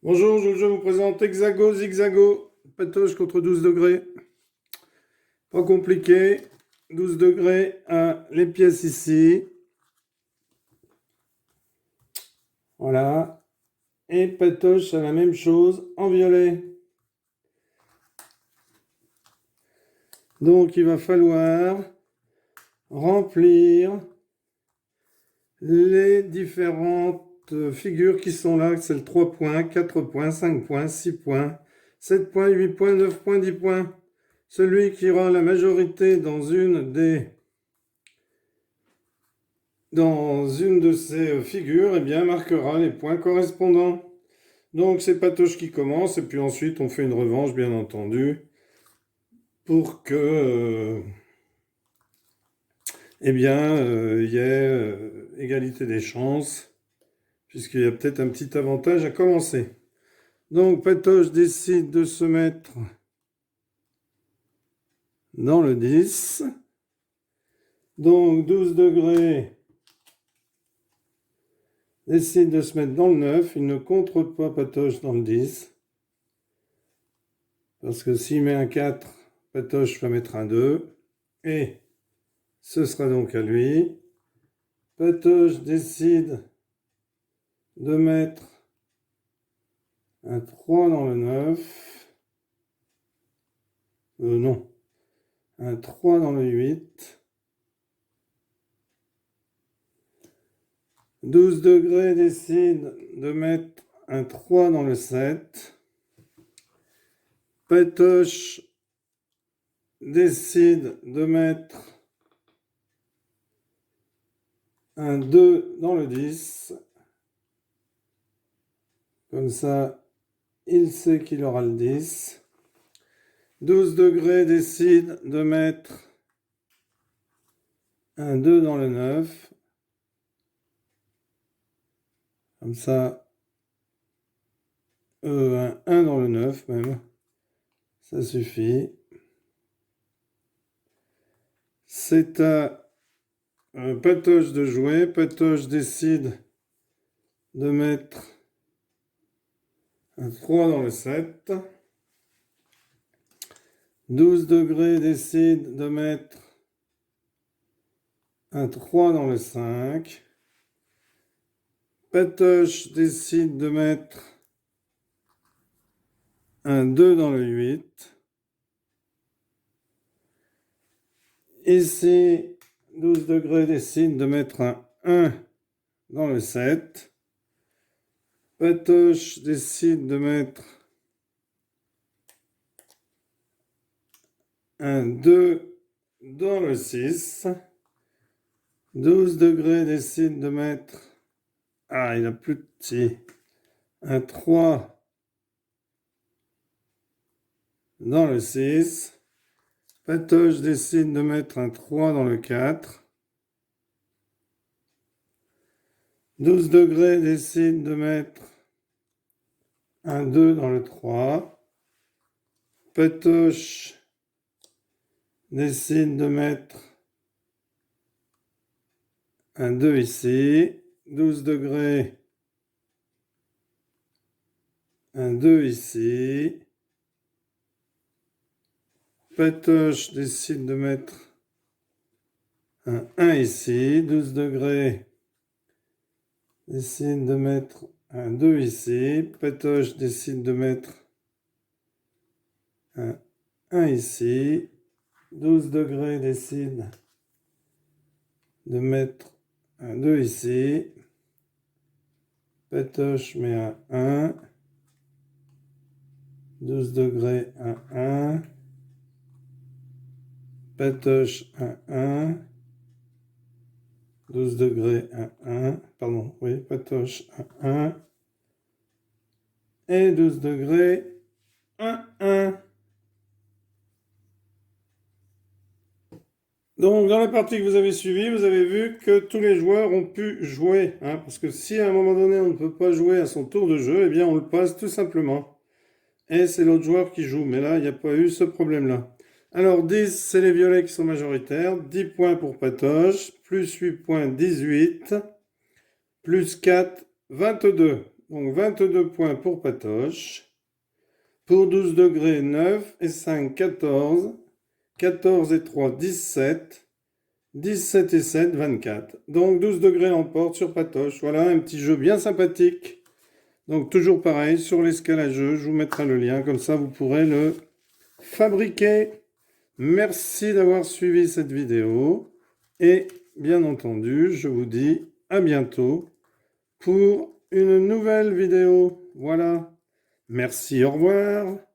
Bonjour, je vous présente Hexago, Zigzago, patoche contre 12 degrés. Pas compliqué, 12 degrés à les pièces ici. Voilà. Et patoche à la même chose en violet. Donc il va falloir remplir les différentes figures qui sont là. C'est le 3 points, 4 points, 5 points, 6 points, 7 points, 8 points, 9 points, 10 points. Celui qui aura la majorité dans une de ces figures, eh bien, marquera les points correspondants. Donc c'est Patoche qui commence, et puis ensuite on fait une revanche, bien entendu, pour que eh bien, il y ait égalité des chances, puisqu'il y a peut-être un petit avantage à commencer. Donc Patoche décide de se mettre dans le 10. Donc 12 degrés décide de se mettre dans le 9. Il ne contrôle pas Patoche dans le 10. Parce que s'il met un 4, Patoche va mettre un 2. Et ce sera donc à lui. Patoche décide de mettre un 3 dans le 9. Non. Un 3 dans le 8. 12 degrés décide de mettre un 3 dans le 7. Patoche décide de mettre un 2 dans le 10. Comme ça, il sait qu'il aura le 10. 12 degrés décide de mettre un 2 dans le 9. Comme ça, un 1 dans le 9 même. Ça suffit. C'est à Patoche de jouer. Patoche décide de mettre un 3 dans le 7. 12 degrés décide de mettre un 3 dans le 5. Patoche décide de mettre un 2 dans le 8. Ici, 12 degrés décide de mettre un 1 dans le 7. Patoche décide de mettre un 2 dans le 6. 12 degrés décide de mettre... Ah, il a plus petit. Un 3 dans le 6. Patoche décide de mettre un 3 dans le 4. 12 degrés décide de mettre un 2 dans le 3. Patoche décide de mettre un 2 ici. 12 degrés, un 2 ici. Patoche décide de mettre un 1 ici. 12 degrés décide de mettre un 2 ici. Patoche décide de mettre un 1 ici. 12 degrés décide de mettre un 2 ici. Patoche met un 1. 12 degrés, un 1. Patoche, un 1. 12 degrés, un 1. Pardon, oui, Patoche, un 1. Et 12 degrés, un 1. Donc, dans la partie que vous avez suivie, vous avez vu que tous les joueurs ont pu jouer. Parce que si à un moment donné, on ne peut pas jouer à son tour de jeu, eh bien, on le passe tout simplement. Et c'est l'autre joueur qui joue. Mais là, il n'y a pas eu ce problème-là. Alors, 10, c'est les violets qui sont majoritaires. 10 points pour Patoche. Plus 8 points, 18. Plus 4, 22. Donc 22 points pour Patoche. Pour 12 degrés, 9 et 5, 14. 14 et 3, 17. 17 et 7, 24. Donc 12 degrés l'emporte sur Patoche. Voilà un petit jeu bien sympathique. Donc toujours pareil, sur l'escale à jeu, je vous mettrai le lien, comme ça vous pourrez le fabriquer. Merci d'avoir suivi cette vidéo. Et bien entendu, je vous dis à bientôt pour une nouvelle vidéo. Voilà. Merci, au revoir.